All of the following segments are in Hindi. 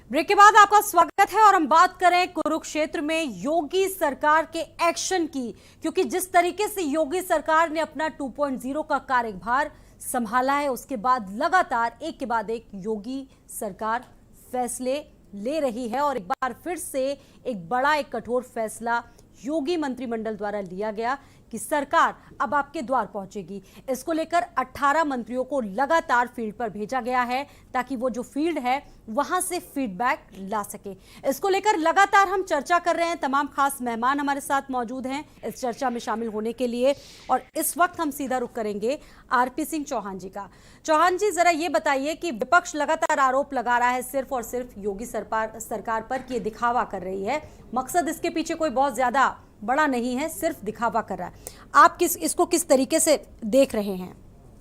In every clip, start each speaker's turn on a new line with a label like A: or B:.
A: ब्रेक के बाद आपका स्वागत है और हम बात करें कुरुक्षेत्र में योगी सरकार के एक्शन की, क्योंकि जिस तरीके से योगी सरकार ने अपना 2.0 का कार्यभार संभाला है, उसके बाद लगातार एक के बाद एक योगी सरकार फैसले ले रही है और एक बार फिर से एक बड़ा एक कठोर फैसला योगी मंत्रिमंडल द्वारा लिया गया कि सरकार अब आपके द्वार पहुंचेगी। इसको लेकर 18 मंत्रियों को लगातार फील्ड पर भेजा गया है ताकि वो जो फील्ड है वहां से फीडबैक ला सके। इसको लेकर लगातार हम चर्चा कर रहे हैं। तमाम खास मेहमान हमारे साथ मौजूद हैं इस चर्चा में शामिल होने के लिए और इस वक्त हम सीधा रुख करेंगे आरपी सिंह चौहान जी का। चौहान जी, जरा ये बताइए कि विपक्ष लगातार आरोप लगा रहा है सिर्फ और सिर्फ योगी सरकार पर कि ये दिखावा कर रही है, मकसद इसके पीछे कोई बहुत ज्यादा बड़ा नहीं है, सिर्फ दिखावा कर रहा है। आप इसको किस तरीके से देख रहे हैं?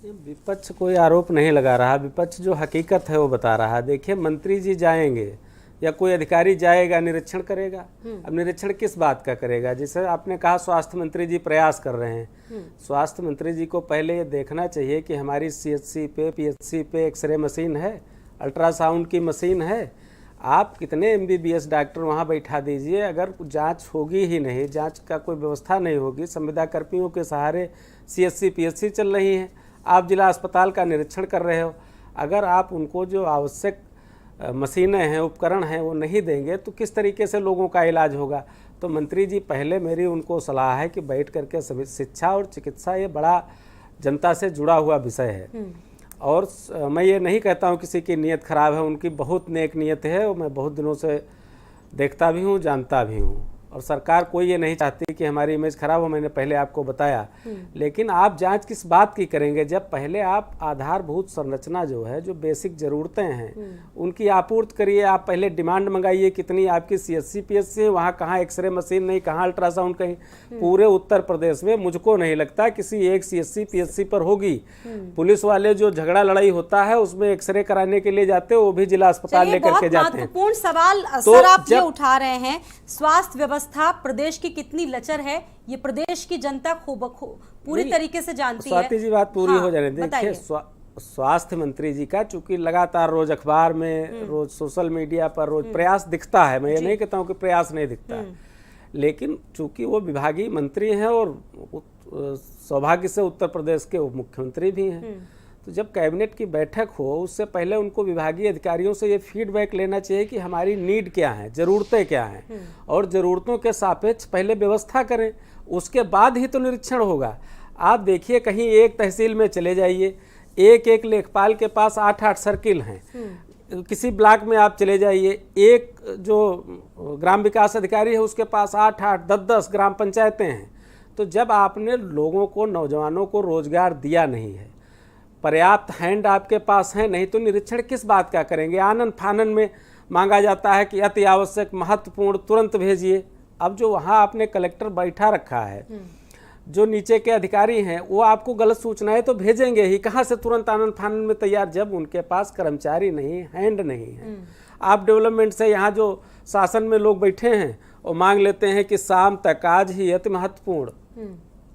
B: विपक्ष कोई आरोप नहीं लगा रहा, विपक्ष जो हकीकत है वो बता रहा है। देखिए, मंत्री जी जाएंगे या कोई अधिकारी जाएगा, निरीक्षण करेगा। अब निरीक्षण किस बात का करेगा? जैसे आपने कहा स्वास्थ्य मंत्री जी प्रयास कर रहे हैं, स्वास्थ्य मंत्री जी को पहले ये देखना चाहिए कि हमारी सीएचसी पे, पीएचसी पे एक्सरे मशीन है, अल्ट्रासाउंड की मशीन है। आप कितने एमबीबीएस डॉक्टर वहाँ बैठा दीजिए, अगर जांच होगी ही नहीं, जांच का कोई व्यवस्था नहीं होगी, संविदा कर्मियों के सहारे सीएचसी पीएचसी चल रही हैं, आप जिला अस्पताल का निरीक्षण कर रहे हो, अगर आप उनको जो आवश्यक मशीनें हैं, उपकरण हैं, वो नहीं देंगे तो किस तरीके से लोगों का इलाज होगा? तो मंत्री जी, पहले मेरी उनको सलाह है कि बैठ करके सभी शिक्षा और चिकित्सा ये बड़ा जनता से जुड़ा हुआ विषय है और मैं ये नहीं कहता हूँ किसी की नीयत खराब है, उनकी बहुत नेक नीयत है और मैं बहुत दिनों से देखता भी हूँ, जानता भी हूँ और सरकार कोई ये नहीं चाहती कि हमारी इमेज खराब हो, मैंने पहले आपको बताया। लेकिन आप जांच किस बात की करेंगे जब पहले आप आधारभूत संरचना जो है, जो बेसिक ज़रूरतें हैं उनकी आपूर्ति करिए। आप पहले डिमांड मंगाइए, कितनी आपकी सीएचसी पीएचसी है, वहाँ कहाँ एक्सरे मशीन नहीं, कहाँ अल्ट्रासाउंड कहीं। पूरे उत्तर प्रदेश में मुझको नहीं लगता किसी एक सीएचसी पीएचसी पर होगी। पुलिस वाले जो झगड़ा लड़ाई होता है उसमें एक्सरे कराने के लिए जाते हैं, वो भी जिला अस्पताल लेकर के जाते हैं।
A: महत्वपूर्ण सवाल सर आप ये उठा रहे हैं, स्वास्थ्य व्यवस्था प्रदेश की कितनी लचर है ये प्रदेश की जनता पूरी तरीके से जानती है।
B: स्वाति जी, बात पूरी हो जाने देखिए, स्वास्थ्य मंत्री जी का चूंकि लगातार रोज अखबार में, रोज सोशल मीडिया पर रोज प्रयास दिखता है, मैं ये नहीं कहता हूँ कि प्रयास नहीं दिखता है, लेकिन चूंकि वो विभागीय मंत्री हैं और सौभाग्य से उत्तर प्रदेश के उप मुख्यमंत्री भी हैं, तो जब कैबिनेट की बैठक हो उससे पहले उनको विभागीय अधिकारियों से ये फीडबैक लेना चाहिए कि हमारी नीड क्या है, ज़रूरतें क्या हैं और ज़रूरतों के सापेक्ष पहले व्यवस्था करें, उसके बाद ही तो निरीक्षण होगा। आप देखिए, कहीं एक तहसील में चले जाइए, एक एक लेखपाल के पास 8-8 सर्किल हैं, किसी ब्लॉक में आप चले जाइए, एक जो ग्राम विकास अधिकारी है उसके पास 8-8, 10-10 ग्राम पंचायतें हैं। तो जब आपने लोगों को, नौजवानों को रोजगार दिया नहीं है, पर्याप्त हैंड आपके पास है नहीं, तो निरीक्षण किस बात का करेंगे? आनन फानन में मांगा जाता है कि अति आवश्यक, महत्वपूर्ण, तुरंत भेजिए। अब जो वहाँ आपने कलेक्टर बैठा रखा है, जो नीचे के अधिकारी हैं, वो आपको गलत सूचनाएं तो भेजेंगे ही, कहाँ से तुरंत आनन फानन में तैयार, जब उनके पास कर्मचारी नहीं, हैंड नहीं है। आप डेवलपमेंट से यहाँ जो शासन में लोग बैठे हैं वो मांग लेते हैं कि शाम तक, आज ही, अति महत्वपूर्ण,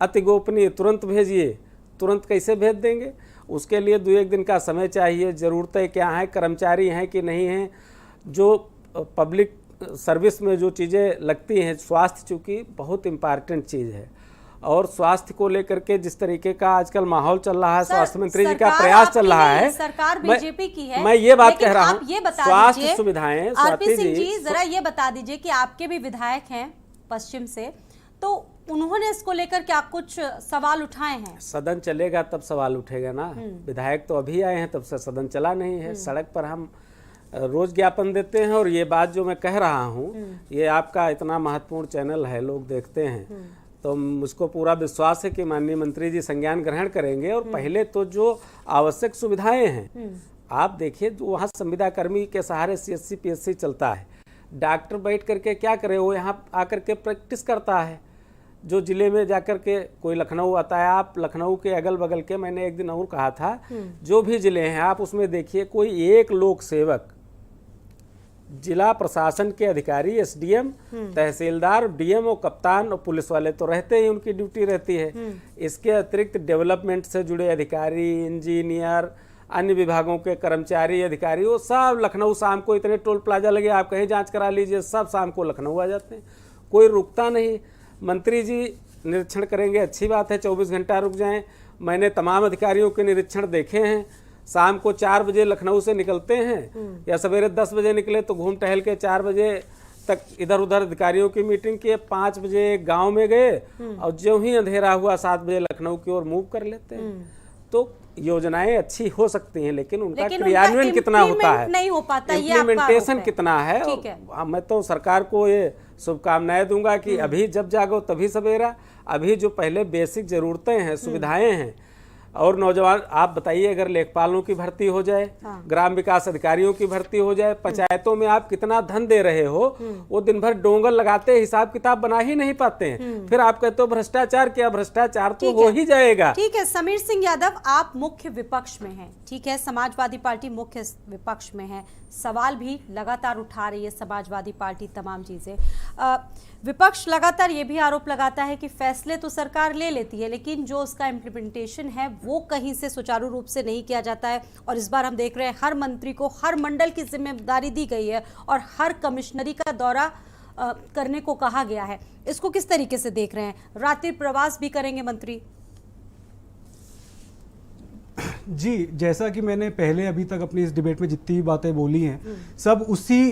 B: अति गोपनीय, तुरंत भेजिए। तुरंत कैसे भेज देंगे? उसके लिए 2-1 दिन का समय चाहिए। ज़रूरतें क्या हैं, कर्मचारी हैं कि नहीं हैं, जो पब्लिक सर्विस में जो चीज़ें लगती हैं, स्वास्थ्य चूँकि बहुत इम्पॉर्टेंट चीज़ है और स्वास्थ्य को लेकर के जिस तरीके का आजकल माहौल चल रहा है, स्वास्थ्य मंत्री जी का प्रयास चल रहा है,
A: सरकार बीजेपी की है,
B: मैं ये बात कह रहा हूँ,
A: स्वास्थ्य
B: सुविधाएं।
A: आरपी सिंह जी, जरा ये बता दीजिए कि आपके भी विधायक हैं पश्चिम से, तो उन्होंने इसको लेकर क्या कुछ सवाल उठाए हैं?
B: सदन चलेगा तब सवाल उठेगा ना। विधायक तो अभी आए हैं, तब से सदन चला नहीं है। सड़क पर हम रोज ज्ञापन देते हैं और ये बात जो मैं कह रहा हूँ, ये आपका इतना महत्वपूर्ण चैनल है, लोग देखते हैं, तो मुझको पूरा विश्वास है कि माननीय मंत्री जी संज्ञान ग्रहण करेंगे। और पहले तो जो आवश्यक सुविधाएं हैं, आप देखिए, जो वहाँ संविदा कर्मी के सहारे सीएचसी पीएचसी चलता है, डॉक्टर बैठ करके क्या करे, वो यहाँ आकर के प्रैक्टिस करता है। जो जिले में जाकर के, कोई लखनऊ आता है, आप लखनऊ के अगल बगल के, मैंने एक दिन और कहा था, जो भी जिले हैं आप उसमें देखिए, कोई एक लोक सेवक, जिला प्रशासन के अधिकारी, एसडीएम, तहसीलदार, डीएमओ, कप्तान और पुलिस वाले तो रहते ही, उनकी ड्यूटी रहती है। इसके अतिरिक्त डेवलपमेंट से जुड़े अधिकारी, इंजीनियर, अन्य विभागों के कर्मचारी अधिकारी, वो सब लखनऊ शाम को, इतने टोल प्लाजा लगे, आप कहीं जांच करा लीजिए, सब शाम को लखनऊ आ जाते हैं, कोई रुकता नहीं। मंत्री जी निरीक्षण करेंगे, अच्छी बात है, 24 घंटा रुक जाएं। मैंने तमाम अधिकारियों के निरीक्षण देखे हैं, शाम को 4 बजे लखनऊ से निकलते हैं या सवेरे 10 बजे निकले तो घूम टहल के 4 बजे तक इधर उधर अधिकारियों की मीटिंग किए, 5 बजे गांव में गए और जो ही अंधेरा हुआ 7 बजे लखनऊ की ओर मूव कर लेते हैं। तो योजनाएं अच्छी हो सकती हैं, लेकिन उनका क्रियान्वयन कितना होता है,
A: नहीं हो पाता,
B: इम्प्लीमेंटेशन कितना है। मैं तो सरकार को ये शुभकामनाएं दूंगा कि अभी जब जागो तभी सवेरा, अभी जो पहले बेसिक जरूरतें हैं, सुविधाएं हैं, और नौजवान आप बताइए, अगर लेखपालों की भर्ती हो जाए, ग्राम विकास अधिकारियों की भर्ती हो जाए, पंचायतों में आप कितना धन दे रहे हो, वो दिन भर डोंगर लगाते हिसाब किताब बना ही नहीं पाते हैं, फिर आप कहते हो भ्रष्टाचार किया, भ्रष्टाचार तो हो ही जाएगा।
A: ठीक है समीर सिंह यादव, आप मुख्य विपक्ष में हैं, ठीक है, समाजवादी पार्टी मुख्य विपक्ष में है, सवाल भी लगातार उठा रही है समाजवादी पार्टी, तमाम चीजें। विपक्ष लगातार ये भी आरोप लगाता है कि फैसले तो सरकार ले लेती है, लेकिन जो उसका इम्प्लीमेंटेशन है वो कहीं से सुचारू रूप से नहीं किया जाता है। और इस बार हम देख रहे हैं हर मंत्री को हर मंडल की जिम्मेदारी दी गई है और हर कमिश्नरी का दौरा करने को कहा गया है। इसको किस तरीके से देख रहे हैं? रात्रि प्रवास भी करेंगे मंत्री?
C: जी, जैसा कि मैंने पहले अभी तक अपनी इस डिबेट में जितनी बातें बोली हैं सब उसी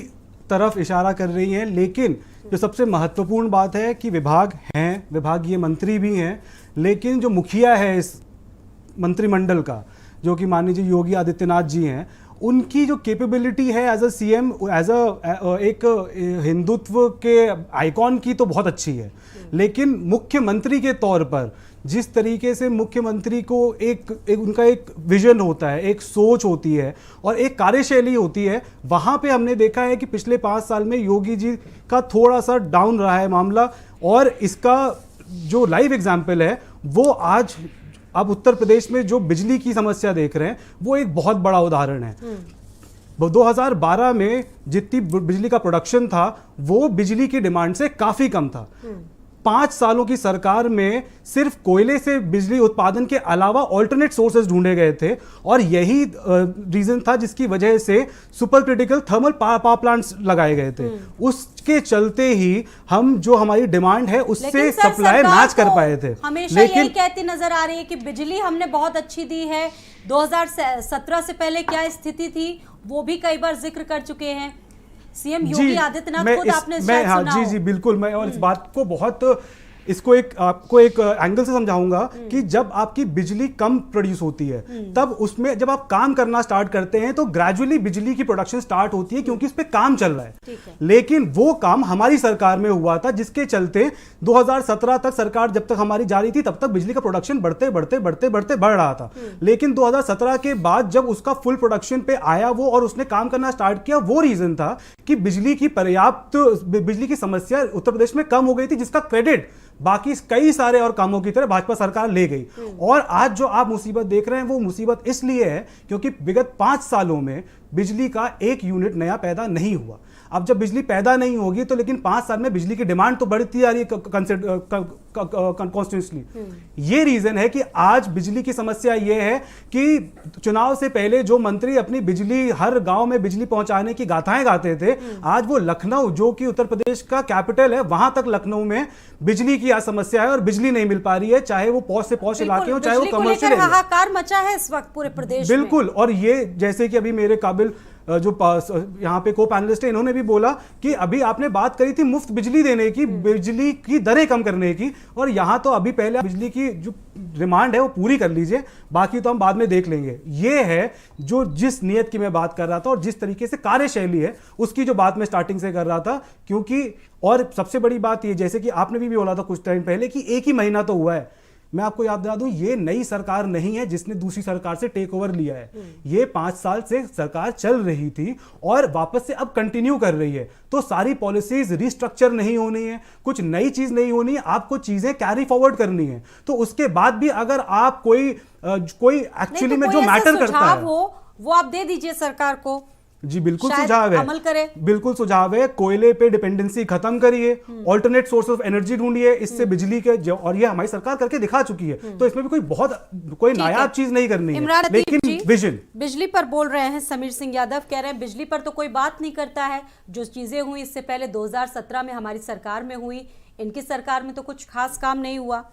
C: तरफ इशारा कर रही हैं, लेकिन जो सबसे महत्वपूर्ण बात है कि विभाग हैं, विभागीय मंत्री भी हैं, लेकिन जो मुखिया है इस मंत्रिमंडल का, जो कि मान लीजिए योगी आदित्यनाथ जी हैं, उनकी जो कैपेबिलिटी है as a CM, as a एक हिंदुत्व के आइकॉन की तो बहुत अच्छी है, लेकिन मुख्यमंत्री के तौर पर जिस तरीके से मुख्यमंत्री को एक उनका एक विजन होता है, एक सोच होती है और एक कार्यशैली होती है, वहाँ पे हमने देखा है कि पिछले 5 साल में योगी जी का थोड़ा सा डाउन रहा है मामला। और इसका जो लाइव एग्जाम्पल है वो आज अब उत्तर प्रदेश में जो बिजली की समस्या देख रहे हैं वो एक बहुत बड़ा उदाहरण है। 2012 में जितनी बिजली का प्रोडक्शन था वो बिजली की डिमांड से काफी कम था। 5 सालों की सरकार में सिर्फ कोयले से बिजली उत्पादन के अलावा ऑल्टरनेट सोर्सेज ढूंढे गए थे और यही रीजन था जिसकी वजह से super critical thermal power plants लगाए गए थे। उसके चलते ही हम जो हमारी डिमांड है उससे सप्लाई मैच कर पाए थे।
A: हमेशा यही कहती नजर आ रही है कि बिजली हमने बहुत अच्छी दी है। 2017 से पहले क्या स्थिति थी वो भी कई बार जिक्र कर चुके हैं सीएम योगी आदित्यनाथ खुद, आपने शायद सुना हो।
C: जी बिल्कुल, मैं और इस बात को बहुत इसको आपको एक एंगल से समझाऊंगा कि जब आपकी बिजली कम प्रोड्यूस होती है तब उसमें जब आप काम करना स्टार्ट करते हैं तो ग्रेजुअली बिजली की प्रोडक्शन स्टार्ट होती है क्योंकि इस पे काम चल रहा है। लेकिन वो काम हमारी सरकार में हुआ था जिसके चलते 2017 तक सरकार जब तक हमारी जा रही थी तब तक बिजली का प्रोडक्शन बढ़ते बढ़ रहा था। लेकिन 2017 के बाद जब उसका फुल प्रोडक्शन पे आया वो और उसने काम करना स्टार्ट किया, वो रीजन था कि बिजली की समस्या उत्तर प्रदेश में कम हो गई थी, जिसका क्रेडिट बाकी कई सारे और कामों की तरह भाजपा सरकार ले गई। और आज जो आप मुसीबत देख रहे हैं वो मुसीबत इसलिए है क्योंकि विगत 5 सालों में बिजली का 1 यूनिट नया पैदा नहीं हुआ। अब जब बिजली पैदा नहीं होगी तो लेकिन 5 साल में बिजली की डिमांड तो बढ़ती आ रही है कॉन्स्टेंटली। ये रीजन है कि आज बिजली की समस्या ये है कि चुनाव से पहले जो मंत्री अपनी बिजली हर गांव में बिजली पहुंचाने की गाथाएं गाते थे, आज वो लखनऊ जो कि उत्तर प्रदेश का कैपिटल है वहां तक लखनऊ में बिजली की आज समस्या है और बिजली नहीं मिल पा रही है, चाहे वो पौष से पौष इलाके हो चाहे वो कमर्शियल।
A: हाहाकार मचा है इस वक्त पूरे प्रदेश में।
C: बिल्कुल, और ये जैसे कि अभी मेरे काबिल जो यहाँ पे को पैनलिस्ट है इन्होंने भी बोला कि अभी आपने बात करी थी मुफ्त बिजली देने की, बिजली की दरें कम करने की, और यहाँ तो अभी पहले बिजली की जो डिमांड है वो पूरी कर लीजिए, बाकी तो हम बाद में देख लेंगे। ये है जो जिस नियत की मैं बात कर रहा था और जिस तरीके से कार्यशैली है उसकी जो बात मैं स्टार्टिंग से कर रहा था। क्योंकि और सबसे बड़ी बात ये, जैसे कि आपने भी बोला था कुछ टाइम पहले कि 1 ही महीना तो हुआ है, मैं आपको याद दिला दूं ये नई सरकार नहीं है जिसने दूसरी सरकार से टेक ओवर लिया है। ये 5 साल से सरकार चल रही थी और वापस से अब कंटिन्यू कर रही है, तो सारी पॉलिसीज रिस्ट्रक्चर नहीं होनी है, कुछ नई चीज नहीं होनी है, आपको चीजें कैरी फॉरवर्ड करनी है। तो उसके बाद भी अगर आप कोई एक्चुअली में जो मैटर करता है
A: वो आप दे दीजिए सरकार को।
C: जी बिल्कुल
A: शायद
C: सुझाव है,
A: अमल करें। बिल्कुल
C: सुझाव है, कोयले पे डिपेंडेंसी खत्म करिए, ऑल्टरनेट सोर्स ऑफ एनर्जी ढूंढिए, इससे बिजली के और ये हमारी सरकार करके दिखा चुकी है, तो इसमें भी कोई नायाब चीज नहीं करनी है, लेकिन विजन।
A: बिजली पर बोल रहे हैं समीर सिंह यादव, कह रहे हैं बिजली पर तो कोई बात नहीं करता है, जो चीजें हुई इससे पहले 2017 में हमारी सरकार में हुई, इनकी सरकार में तो कुछ खास काम नहीं हुआ।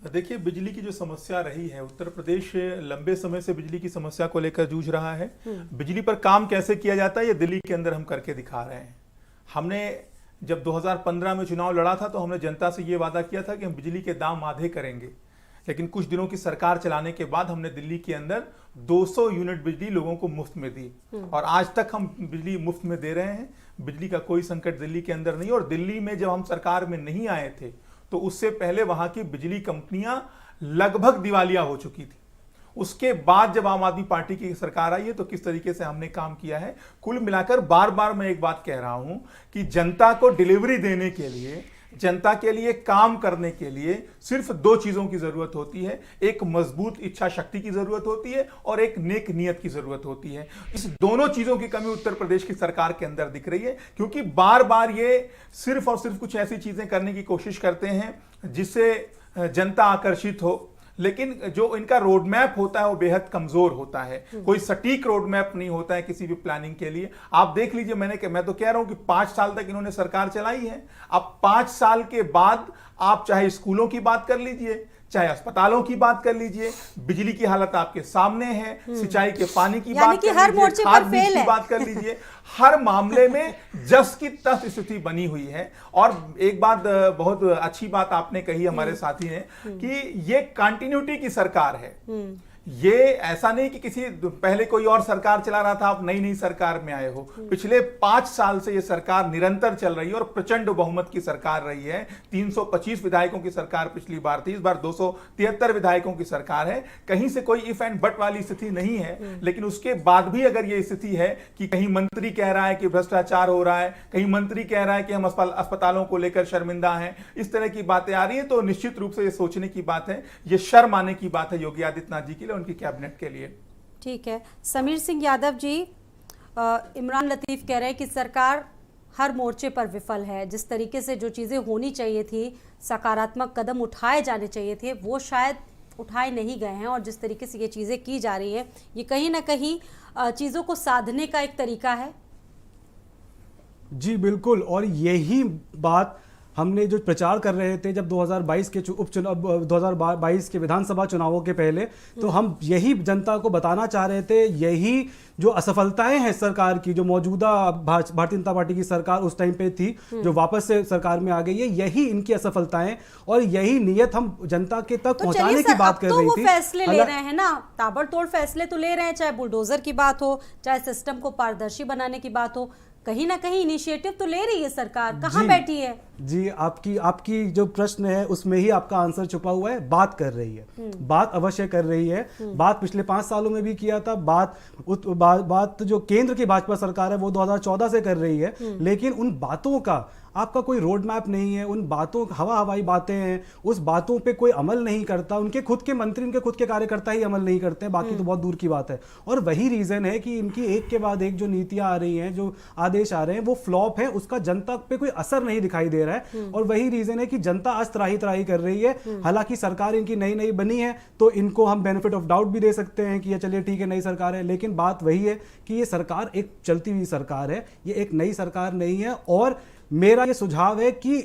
D: देखिए, बिजली की जो समस्या रही है, उत्तर प्रदेश लंबे समय से बिजली की समस्या को लेकर जूझ रहा है। बिजली पर काम कैसे किया जाता है ये दिल्ली के अंदर हम करके दिखा रहे हैं। हमने जब 2015 में चुनाव लड़ा था तो हमने जनता से ये वादा किया था कि हम बिजली के दाम आधे करेंगे, लेकिन कुछ दिनों की सरकार चलाने के बाद हमने दिल्ली के अंदर 200 यूनिट बिजली लोगों को मुफ्त में दी, और आज तक हम बिजली मुफ्त में दे रहे हैं। बिजली का कोई संकट दिल्ली के अंदर नहीं। और दिल्ली में जब हम सरकार में नहीं आए थे तो उससे पहले वहां की बिजली कंपनियां लगभग दिवालिया हो चुकी थी। उसके बाद जब आम आदमी पार्टी की सरकार आई है तो किस तरीके से हमने काम किया है। कुल मिलाकर बार बार मैं एक बात कह रहा हूं कि जनता को डिलीवरी देने के लिए, जनता के लिए काम करने के लिए सिर्फ दो चीजों की जरूरत होती है। एक मजबूत इच्छा शक्ति की जरूरत होती है और एक नेक नियत की जरूरत होती है। इस दोनों चीजों की कमी उत्तर प्रदेश की सरकार के अंदर दिख रही है, क्योंकि बार बार ये सिर्फ और सिर्फ कुछ ऐसी चीजें करने की कोशिश करते हैं जिससे जनता आकर्षित हो, लेकिन जो इनका रोड मैप होता है वो बेहद कमजोर होता है। कोई सटीक रोड मैप नहीं होता है किसी भी प्लानिंग के लिए। आप देख लीजिए, मैं तो कह रहा हूं कि 5 साल तक इन्होंने सरकार चलाई है। अब 5 साल के बाद आप चाहे स्कूलों की बात कर लीजिए, चाहे अस्पतालों की बात कर लीजिए, बिजली की हालत आपके सामने है, सिंचाई के पानी की बात कर लीजिए, खाद बीज की बात कर लीजिए, हर मामले में जस की तस स्थिति बनी हुई है। और एक बात, बहुत अच्छी बात आपने कही हमारे साथी ने, कि ये कंटिन्यूटी की सरकार है। ये ऐसा नहीं कि किसी पहले कोई और सरकार चला रहा था, आप नई नई सरकार में आए हो। पिछले 5 साल से ये सरकार निरंतर चल रही है और प्रचंड बहुमत की सरकार रही है। 325 विधायकों की सरकार पिछली बार थी, इस बार 273 विधायकों की सरकार है। कहीं से कोई इफ एंड बट वाली स्थिति नहीं है। लेकिन उसके बाद भी अगर ये स्थिति है कि कहीं मंत्री कह रहा है कि भ्रष्टाचार हो रहा है, कहीं मंत्री कह रहा है कि हम अस्पतालों को लेकर शर्मिंदा हैं, इस तरह की बातें आ रही है, तो निश्चित रूप से ये सोचने की बात है, ये शर्म आने की बात है योगी आदित्यनाथ जी के लिए, उनकी कैबिनेट के लिए।
A: ठीक है, समीर सिंह यादव जी, इमरान लतीफ कह रहे हैं कि सरकार हर मोर्चे पर विफल है। जिस तरीके से जो चीज़ें होनी चाहिए थी, सकारात्मक कदम उठाए जाने चाहिए थे, वो शायद उठाए नहीं गए हैं। और जिस तरीके से ये चीज़ें की जा रही है, ये कहीं ना कहीं चीज़ों को साधने का एक तरीका है।
C: जी बिल्कुल, और यही बात हमने जो प्रचार कर रहे थे जब 2022 के उपचुनाव, 2022 के विधानसभा चुनावों के पहले, तो हम यही जनता को बताना चाह रहे थे। यही जो असफलताएं हैं सरकार की, जो मौजूदा भारतीय जनता पार्टी की सरकार उस टाइम पे थी, जो वापस से सरकार में आ गई है, यही इनकी असफलताएं और यही नियत हम जनता के तक पहुंचाने की बात कर रही थी।
A: फैसले ले रहे हैं ना, ताबड़तोड़ फैसले तो ले रहे हैं, चाहे बुलडोजर की बात हो, चाहे सिस्टम को पारदर्शी बनाने की बात हो, कहीं ना कहीं इनिशिएटिव तो ले रही है सरकार। कहाँ बैठी है?
C: जी, आपकी जो प्रश्न है उसमें ही आपका आंसर छुपा हुआ है। बात कर रही है, बात अवश्य कर रही है। बात पिछले 5 सालों में भी किया था। बात जो केंद्र की भाजपा सरकार है वो 2014 से कर रही है, लेकिन उन बातों का आपका कोई रोड मैप नहीं है। उन बातों, हवाई बातें हैं, उस बातों पे कोई अमल नहीं करता। उनके खुद के मंत्री, उनके खुद के कार्यकर्ता ही अमल नहीं करते हैं, बाकी तो बहुत दूर की बात है। और वही रीजन है कि इनकी एक के बाद एक जो नीतियां आ रही हैं, जो आदेश आ रहे हैं, वो फ्लॉप है, उसका जनता पे कोई असर नहीं दिखाई दे रहा है। और वही रीजन है कि जनता आज त्राही त्राही कर रही है। हालांकि सरकार इनकी नई नई बनी है, तो इनको हम बेनिफिट ऑफ डाउट भी दे सकते हैं कि ये चलिए ठीक है, नई सरकार है, लेकिन बात वही है कि ये सरकार एक चलती हुई सरकार है, ये एक नई सरकार नहीं है। और मेरा ये सुझाव है कि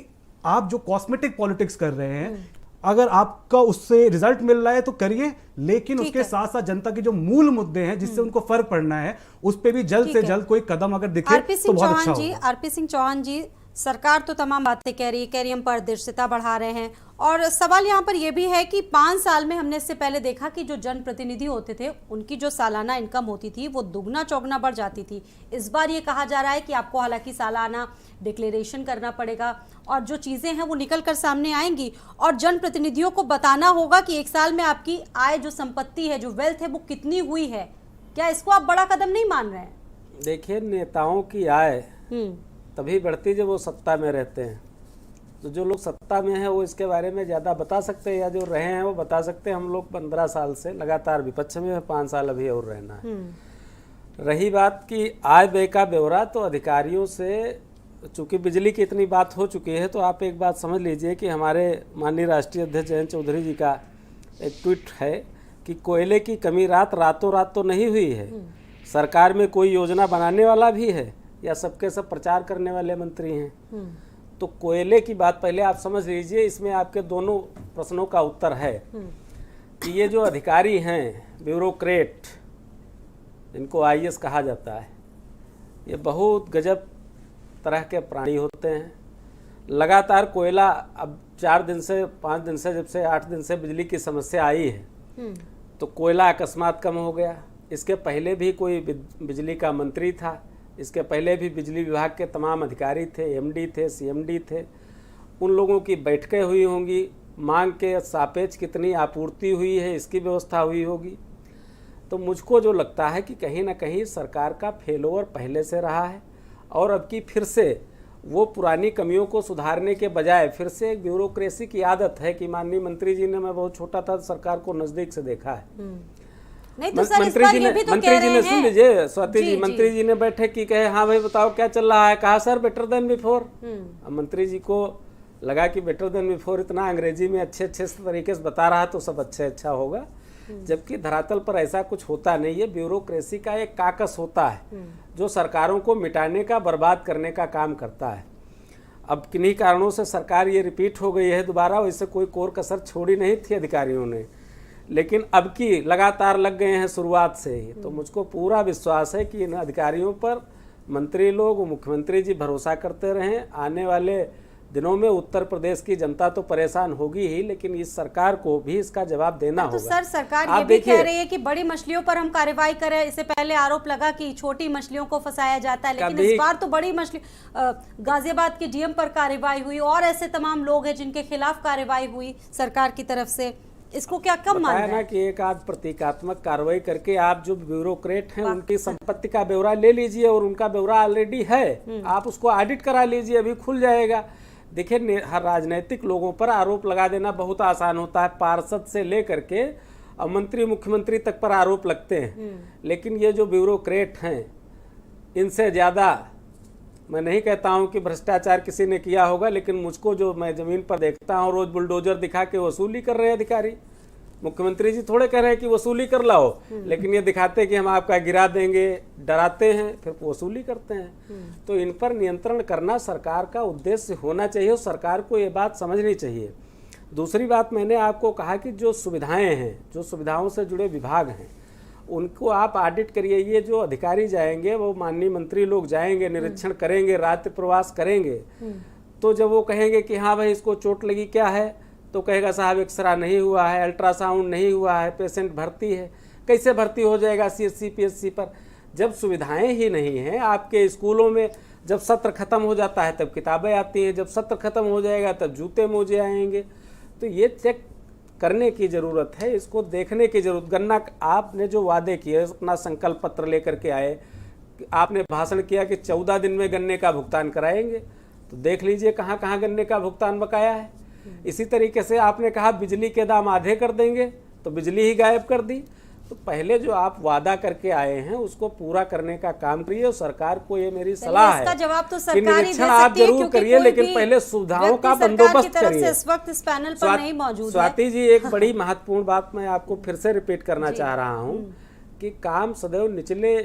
C: आप जो कॉस्मेटिक पॉलिटिक्स कर रहे हैं, अगर आपका उससे रिजल्ट मिल रहा है तो करिए, लेकिन उसके साथ साथ जनता के जो मूल मुद्दे हैं जिससे उनको फर्क पड़ना है, उस पे भी जल्द से जल्द कोई कदम अगर दिखे तो बहुत अच्छा होगा।
A: आरपी सिंह चौहान जी, सरकार तो तमाम बातें कह रही है, हम पारदर्शिता बढ़ा रहे हैं, और सवाल यहाँ पर यह भी है कि 5 साल में हमने इससे पहले देखा कि जो जनप्रतिनिधि होते थे उनकी जो सालाना इनकम होती थी वो दुगना चौगुना बढ़ जाती थी। इस बार ये कहा जा रहा है कि आपको हालांकि सालाना डिक्लेरेशन करना पड़ेगा और जो चीज़ें हैं वो निकल कर सामने आएंगी, और जनप्रतिनिधियों को बताना होगा कि 1 साल में आपकी आय, जो संपत्ति है, जो वेल्थ है, वो कितनी हुई है। क्या इसको आप बड़ा कदम नहीं मान रहे हैं?
B: देखिए, नेताओं की आय तभी बढ़ती जब वो सत्ता में रहते हैं। तो जो लोग सत्ता में हैं वो इसके बारे में ज़्यादा बता सकते हैं, या जो रहे हैं वो बता सकते हैं। हम लोग 15 साल से लगातार विपक्ष में 5 साल अभी और रहना है। रही बात की आय व्यय का ब्यौरा, तो अधिकारियों से चूंकि बिजली की इतनी बात हो चुकी है, तो आप एक बात समझ लीजिए कि हमारे माननीय राष्ट्रीय अध्यक्ष जयंत चौधरी जी का एक ट्वीट है कि कोयले की कमी रातों रात तो नहीं हुई है, सरकार में कोई योजना बनाने वाला भी है या सबके सब प्रचार करने वाले मंत्री हैं। तो कोयले की बात पहले आप समझ लीजिए, इसमें आपके दोनों प्रश्नों का उत्तर है कि ये जो अधिकारी हैं ब्यूरोक्रेट, जिनको IAS कहा जाता है, ये बहुत गजब तरह के प्राणी होते हैं। लगातार कोयला अब 4 दिन से 5 दिन से, जब से 8 दिन से बिजली की समस्या आई है, तो कोयला अकस्मात कम हो गया। इसके पहले भी कोई बिजली का मंत्री था, इसके पहले भी बिजली विभाग के तमाम अधिकारी थे, MD थे, CMD थे, उन लोगों की बैठकें हुई होंगी, मांग के सापेक्ष कितनी आपूर्ति हुई है इसकी व्यवस्था हुई होगी। तो मुझको जो लगता है कि कहीं ना कहीं सरकार का फेलओवर पहले से रहा है, और अब की फिर से वो पुरानी कमियों को सुधारने के बजाय फिर से एक ब्यूरोक्रेसी की आदत है कि माननीय मंत्री जी ने, मैं बहुत छोटा था, सरकार को नज़दीक से देखा है।
A: नहीं तो सर, इस बार ये भी तो कह रहे हैं,
B: सुन लीजिए स्वाति जी, मंत्री जी ने बैठे की कहे हाँ भाई बताओ क्या चल रहा है, कहा सर बेटर देन बिफोर। मंत्री जी को लगा कि बेटर देन बिफोर इतना अंग्रेजी में अच्छे तरीके से बता रहा तो सब अच्छा होगा, जबकि धरातल पर ऐसा कुछ होता नहीं है। ब्यूरोक्रेसी का एक काकस होता है जो सरकारों को मिटाने का, बर्बाद करने का काम करता है। अब किन्हीं कारणों से सरकार ये रिपीट हो गई है दोबारा, वैसे कोई कोर कसर छोड़ी नहीं थी अधिकारियों ने, लेकिन अब की लगातार लग गए हैं शुरुआत से ही। तो मुझको पूरा विश्वास है कि इन अधिकारियों पर मंत्री लोग, मुख्यमंत्री जी भरोसा करते रहें। आने वाले दिनों में उत्तर प्रदेश की जनता तो परेशान होगी ही, लेकिन इस सरकार को भी इसका जवाब देना होगा।
A: तो सर, सरकार ये भी कह रही है कि बड़ी मछलियों पर हम कार्रवाई करें। इससे पहले आरोप लगा कि छोटी मछलियों को फंसाया जाता है, लेकिन इस बार तो बड़ी मछली, गाजियाबाद के DM पर कार्रवाई हुई और ऐसे तमाम लोग हैं जिनके खिलाफ कार्रवाई हुई सरकार की तरफ से। इसको क्या कम मानना है?
B: ना कि एक आध प्रतीकात्मक कार्रवाई करके आप जो ब्यूरोक्रेट हैं उनकी संपत्ति का ब्यौरा ले लीजिए, और उनका ब्यौरा ऑलरेडी है, आप उसको ऑडिट करा लीजिए, अभी खुल जाएगा। देखिए, हर राजनीतिक लोगों पर आरोप लगा देना बहुत आसान होता है, पार्षद से लेकर के मंत्री मुख्यमंत्री तक पर आरोप लगते हैं, लेकिन ये जो ब्यूरोक्रेट हैं इनसे ज़्यादा मैं नहीं कहता हूं कि भ्रष्टाचार किसी ने किया होगा, लेकिन मुझको जो मैं ज़मीन पर देखता हूं, रोज़ बुलडोजर दिखा के वसूली कर रहे हैं अधिकारी। मुख्यमंत्री जी थोड़े कह रहे हैं कि वसूली कर लाओ, लेकिन ये दिखाते कि हम आपका गिरा देंगे, डराते हैं, फिर वसूली करते हैं। तो इन पर नियंत्रण करना सरकार का उद्देश्य होना चाहिए, और सरकार को ये बात समझनी चाहिए। दूसरी बात, मैंने आपको कहा कि जो सुविधाएं हैं, जो सुविधाओं से जुड़े विभाग हैं, उनको आप ऑडिट करिए। ये जो अधिकारी जाएंगे, वो माननीय मंत्री लोग जाएंगे, निरीक्षण करेंगे, रात्रि प्रवास करेंगे, तो जब वो कहेंगे कि हाँ भाई इसको चोट लगी क्या है, तो कहेगा साहब एक्सरा नहीं हुआ है, अल्ट्रासाउंड नहीं हुआ है, पेशेंट भर्ती है। कैसे भर्ती हो जाएगा CHC PHC पर, जब सुविधाएं ही नहीं हैं? आपके स्कूलों में जब सत्र खत्म हो जाता है तब किताबें आती हैं, जब सत्र खत्म हो जाएगा तब जूते मोजे आएंगे। तो ये चेक करने की ज़रूरत है, इसको देखने की ज़रूरत। गन्ना आपने जो वादे किए, अपना संकल्प पत्र लेकर के आए, आपने भाषण किया कि 14 दिन में गन्ने का भुगतान कराएंगे, तो देख लीजिए कहाँ कहाँ गन्ने का भुगतान बकाया है। इसी तरीके से आपने कहा बिजली के दाम आधे कर देंगे, तो बिजली ही गायब कर दी। तो पहले जो आप वादा करके आए हैं उसको पूरा करने का काम करिए, और सरकार को ये मेरी सलाह है।
A: इसका जवाब तो सरकार ही दे
B: आप
A: सकती है,
B: जरूर करिए, लेकिन पहले सुविधाओं का बंदोबस्त करिए।
A: इस वक्त इस पैनल पर नहीं मौजूद है।
B: स्वाति जी, एक बड़ी महत्वपूर्ण बात मैं आपको फिर से रिपीट करना चाह रहा हूँ कि काम सदैव निचले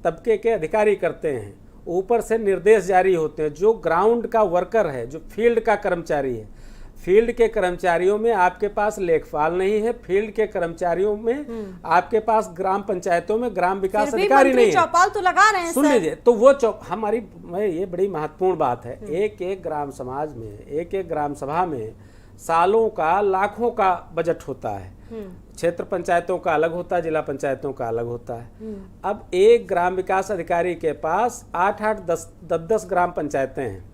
B: तबके के अधिकारी करते हैं, ऊपर से निर्देश जारी होते हैं। जो ग्राउंड का वर्कर है, जो फील्ड का कर्मचारी है, फील्ड के कर्मचारियों में आपके पास लेखपाल नहीं है, फील्ड के कर्मचारियों में आपके पास ग्राम पंचायतों में ग्राम विकास अधिकारी नहीं है।
A: चौपाल तो लगा रहे हैं,
B: सुन लीजिए, तो वो हमारी ये बड़ी महत्वपूर्ण बात है। एक एक ग्राम समाज में, एक एक ग्राम सभा में सालों का, लाखों का बजट होता है। क्षेत्र पंचायतों का अलग होता है, जिला पंचायतों का अलग होता है। अब एक ग्राम विकास अधिकारी के पास 8-8, 10-10 ग्राम पंचायतें हैं,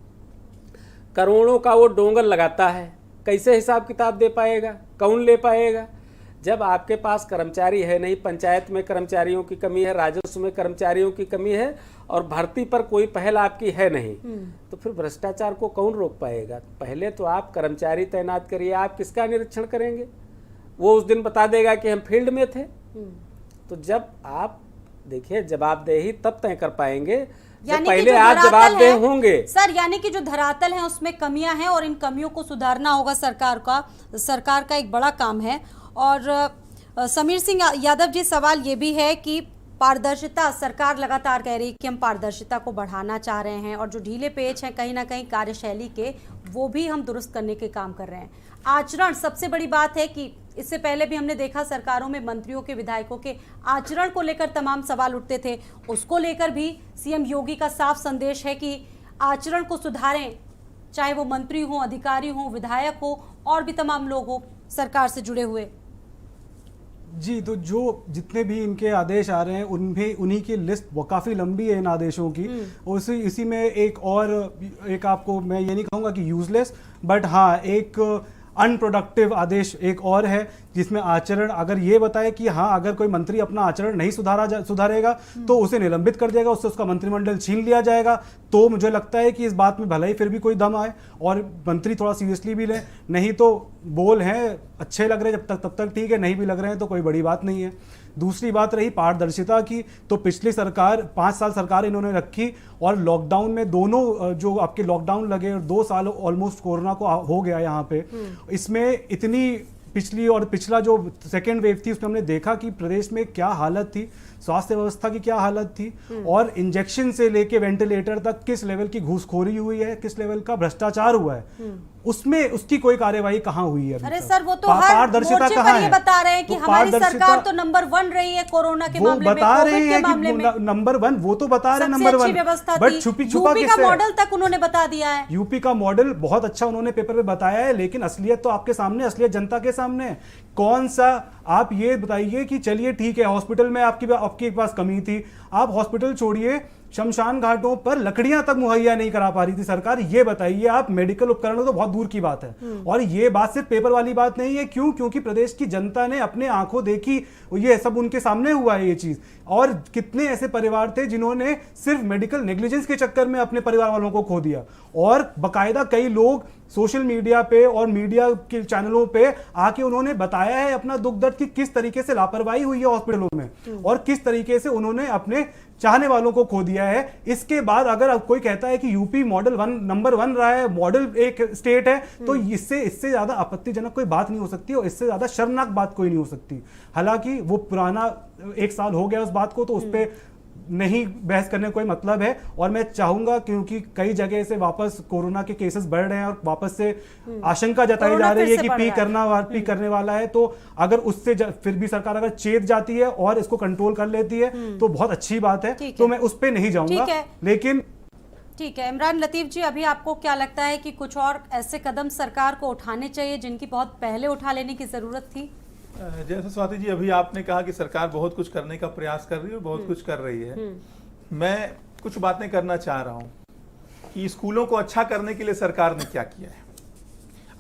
B: करोड़ों का वो डोंगर लगाता है, कैसे हिसाब किताब दे पाएगा? कौन ले पाएगा? जब आपके पास कर्मचारी है नहीं, पंचायत में कर्मचारियों की कमी है, राजस्व में कर्मचारियों की कमी है, और भर्ती पर कोई पहल आपकी है नहीं, तो फिर भ्रष्टाचार को कौन रोक पाएगा? पहले तो आप कर्मचारी तैनात करिए। आप किसका निरीक्षण करेंगे? वो उस दिन बता देगा कि हम फील्ड में थे। तो जब आप देखिए जवाबदेही तब तय कर पाएंगे जब
A: यानी कि
B: पहले
A: जो
B: आप
A: धरातल
B: जवाबदेह
A: है,
B: होंगे।
A: सर यानी कि जो धरातल है उसमें कमियां हैं और इन कमियों को सुधारना होगा सरकार का एक बड़ा काम है। और समीर सिंह यादव जी, सवाल ये भी है कि पारदर्शिता, सरकार लगातार कह रही है कि हम पारदर्शिता को बढ़ाना चाह रहे हैं और जो ढीले पेच हैं कहीं ना कहीं कार्यशैली के, वो भी हम दुरुस्त करने के काम कर रहे हैं। आचरण सबसे बड़ी बात है कि इससे पहले भी हमने देखा सरकारों में मंत्रियों के, विधायकों के आचरण को लेकर तमाम सवाल उठते थे। उसको लेकर भी सीएम योगी का साफ संदेश है कि आचरण को सुधारें, चाहे वो मंत्री हो, अधिकारी हो, विधायक हो और भी तमाम लोग हो सरकार से जुड़े हुए।
C: जी, तो जो जितने भी इनके आदेश आ रहे हैं उनमें उन्हीं की लिस्ट वो काफ़ी लंबी है इन आदेशों की। इसी में एक आपको मैं ये नहीं कहूँगा कि यूजलेस, बट हाँ एक अनप्रोडक्टिव आदेश एक और है जिसमें आचरण अगर ये बताए कि हाँ अगर कोई मंत्री अपना आचरण नहीं सुधारेगा तो उसे निलंबित कर देगा, उससे उसका मंत्रिमंडल छीन लिया जाएगा। तो मुझे लगता है कि इस बात में भले ही फिर भी कोई दम आए और मंत्री थोड़ा सीरियसली भी लें, नहीं तो बोल हैं अच्छे लग रहे हैं तब तक ठीक है, नहीं भी लग रहे हैं तो कोई बड़ी बात नहीं है। दूसरी बात रही पारदर्शिता की, तो पिछली सरकार 5 साल सरकार इन्होंने रखी और लॉकडाउन में दोनों जो आपके लॉकडाउन लगे और 2 साल ऑलमोस्ट कोरोना को हो गया यहाँ पे, इसमें इतनी पिछली और पिछला जो सेकेंड वेव थी उसमें हमने देखा कि प्रदेश में क्या हालत थी, स्वास्थ्य व्यवस्था की क्या हालत थी और इंजेक्शन से लेके वेंटिलेटर तक किस लेवल की घूसखोरी हुई है, किस लेवल का भ्रष्टाचार हुआ है, उसमें उसकी कोई कार्यवाही कहाँ हुई है?
A: अरे सर वो तो हर मोर्चे पर ये बता रहे हैं कि हमारी सरकार तो नंबर 1 रही है कोरोना के मामले में, कोविड के मामले में
C: नंबर 1, वो तो बता रहे हैं नंबर 1, बट छुपा
A: यूपी का मॉडल तक उन्होंने बता दिया है।
C: यूपी का मॉडल बहुत अच्छा उन्होंने पेपर में बताया है, लेकिन असलियत तो आपके सामने, असलियत जनता के सामने है। कौन सा आप ये बताइए कि चलिए ठीक है हॉस्पिटल में आपके पास कमी थी, आप हॉस्पिटल छोड़िए, शमशान घाटों पर लकड़ियां तक मुहैया नहीं करा पा रही थी सरकार, ये बताइए आप। मेडिकल उपकरण तो बहुत दूर की बात है और ये बात सिर्फ पेपर वाली बात नहीं है। क्यों? क्योंकि प्रदेश की जनता ने अपने आंखों देखी, ये सब उनके सामने हुआ है ये चीज। और कितने ऐसे परिवार थे जिन्होंने सिर्फ मेडिकल नेग्लिजेंस के चक्कर में अपने परिवार वालों को खो दिया, और बकायदा कई लोग सोशल मीडिया पे और मीडिया के चैनलों पे आके उन्होंने बताया है अपना दुख दर्द कि किस तरीके से लापरवाही हुई है हॉस्पिटलों में और किस तरीके से उन्होंने अपने चाहने वालों को खो दिया है। इसके बाद अगर कोई कहता है कि यूपी मॉडल नंबर 1 रहा है, मॉडल एक स्टेट है, तो इससे ज्यादा आपत्तिजनक कोई बात नहीं हो सकती और इससे ज्यादा शर्मनाक बात कोई नहीं हो सकती। हालांकि वो पुराना 1 साल हो गया उस बात को, तो उस पर नहीं बहस करने कोई मतलब है। और मैं चाहूंगा, क्योंकि कई जगह से वापस कोरोना के केसेस बढ़ रहे हैं और वापस से आशंका जताई जा रही है कि पीक करने वाला है, तो अगर उससे फिर भी सरकार अगर चेत जाती है और इसको कंट्रोल कर लेती है तो बहुत अच्छी बात है। तो मैं उस पर नहीं जाऊंगा, लेकिन
A: ठीक है। इमरान लतीफ जी, अभी आपको क्या लगता है कि कुछ और ऐसे कदम सरकार को उठाने चाहिए जिनकी बहुत पहले उठा लेने की जरूरत थी?
D: जैसे स्वाति जी अभी आपने कहा कि सरकार बहुत कुछ करने का प्रयास कर रही है और बहुत कुछ कर रही है, मैं कुछ बातें करना चाह रहा हूं कि स्कूलों को अच्छा करने के लिए सरकार ने क्या किया है,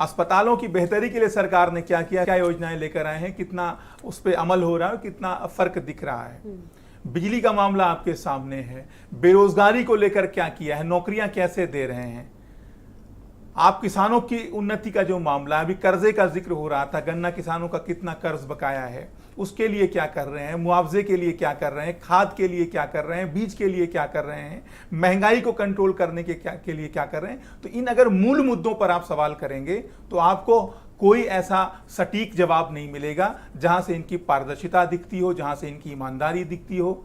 D: अस्पतालों की बेहतरी के लिए सरकार ने क्या किया, क्या योजनाएं लेकर आए हैं, कितना उस पर अमल हो रहा है, कितना फर्क दिख रहा है। बिजली का मामला आपके सामने है, बेरोजगारी को लेकर क्या किया है, नौकरियां कैसे दे रहे हैं, आप किसानों की उन्नति का जो मामला है, अभी कर्जे का जिक्र हो रहा था, गन्ना किसानों का कितना कर्ज बकाया है, उसके लिए क्या कर रहे हैं, मुआवजे के लिए क्या कर रहे हैं, खाद के लिए क्या कर रहे हैं, बीज के लिए क्या कर रहे हैं, महंगाई को कंट्रोल करने के लिए क्या कर रहे हैं। तो इन अगर मूल मुद्दों पर आप सवाल करेंगे तो आपको कोई ऐसा सटीक जवाब नहीं मिलेगा जहां से इनकी पारदर्शिता दिखती हो, जहां से इनकी ईमानदारी दिखती हो।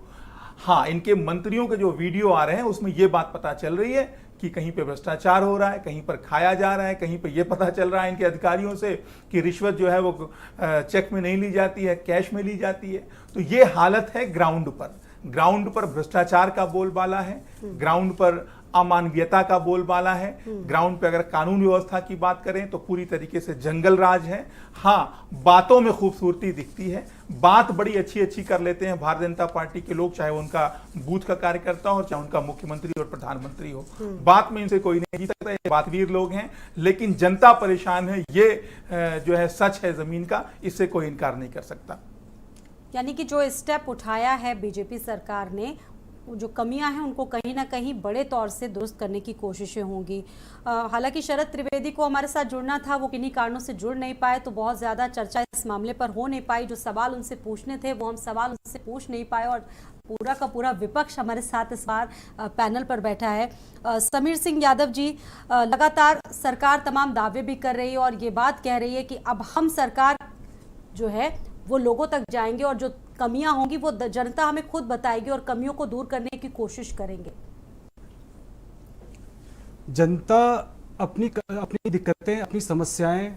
D: हाँ, इनके मंत्रियों के जो वीडियो आ रहे हैं उसमें यह बात पता चल रही है कि कहीं पे भ्रष्टाचार हो रहा है, कहीं पर खाया जा रहा है, कहीं पे ये पता चल रहा है इनके अधिकारियों से कि रिश्वत जो है वो चेक में नहीं ली जाती है, कैश में ली जाती है। तो ये हालत है ग्राउंड पर भ्रष्टाचार का बोलबाला है, ग्राउंड पर अमानवीयता का बोलबाला है, ग्राउंड पे अगर कानून व्यवस्था की बात करें तो पूरी तरीके से जंगल राज है। हाँ, बातों में खूबसूरती दिखती है, बात बड़ी अच्छी कर लेते हैं भारतीय जनता पार्टी के लोग, चाहे उनका बूथ का कार्यकर्ता हो, चाहे उनका मुख्यमंत्री और प्रधानमंत्री हो, बात में इनसे कोई नहीं जीत सकता, ये बातवीर लोग हैं। लेकिन जनता परेशान है, ये जो है सच है जमीन का, इससे कोई इनकार नहीं कर सकता।
A: यानी कि जो स्टेप उठाया है बीजेपी सरकार ने जो कमियां हैं उनको कहीं ना कहीं बड़े तौर से दुरुस्त करने की कोशिशें होंगी। हालांकि शरद त्रिवेदी को हमारे साथ जुड़ना था, वो किन्हीं कारणों से जुड़ नहीं पाए, तो बहुत ज़्यादा चर्चा इस मामले पर हो नहीं पाई। जो सवाल उनसे पूछने थे वो हम सवाल उनसे पूछ नहीं पाए, और पूरा का पूरा विपक्ष हमारे साथ इस बार पैनल पर बैठा है। समीर सिंह यादव जी, लगातार सरकार तमाम दावे भी कर रही है और ये बात कह रही है कि अब हम सरकार जो है वो लोगों तक जाएंगे और जो कमियां होंगी वो जनता हमें खुद बताएगी और कमियों को दूर करने की कोशिश करेंगे।
C: जनता अपनी दिक्कतें, अपनी समस्याएं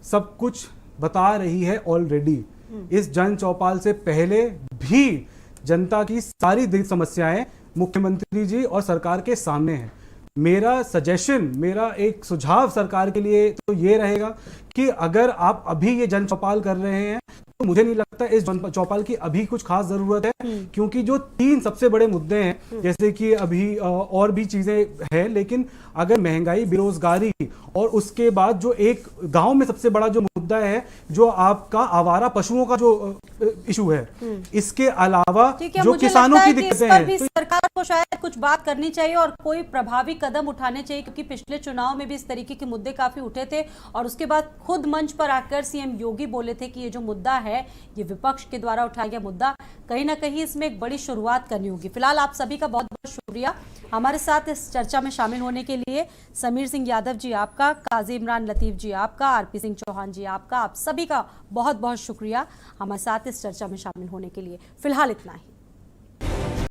C: सब कुछ बता रही है ऑलरेडी। इस जन चौपाल से पहले भी जनता की सारी समस्याएं मुख्यमंत्री जी और सरकार के सामने हैं। मेरा सजेशन, मेरा एक सुझाव सरकार के लिए तो ये रहेगा कि अगर आप अभी ये जन चौपाल कर रहे हैं तो मुझे नहीं लगता इस जन चौपाल की अभी कुछ खास जरूरत है, क्योंकि जो 3 सबसे बड़े मुद्दे हैं, जैसे कि अभी और भी चीजें हैं, लेकिन अगर महंगाई, बेरोजगारी और उसके बाद जो एक गांव में सबसे बड़ा जो मुद्दा है जो आपका आवारा पशुओं का जो इशू है, इसके अलावा जो किसानों की दिक्कतें हैं,
A: तो सरकार को शायद कुछ बात करनी चाहिए और कोई प्रभावी कदम उठाने चाहिए, क्योंकि पिछले चुनाव में भी इस तरीके के मुद्दे काफी उठे थे और उसके बाद खुद मंच पर आकर सीएम योगी बोले थे कि ये जो मुद्दा है ये विपक्ष के द्वारा उठाया गया मुद्दा, कहीं ना कहीं इसमें एक बड़ी शुरुआत करनी होगी। फिलहाल आप सभी का बहुत बहुत शुक्रिया हमारे साथ इस चर्चा में शामिल होने के लिए। समीर सिंह यादव जी आपका, काजी इमरान लतीफ जी आपका, आरपी सिंह चौहान जी आपका, आप सभी का बहुत बहुत शुक्रिया हमारे साथ इस चर्चा में शामिल होने के लिए। फिलहाल इतना ही।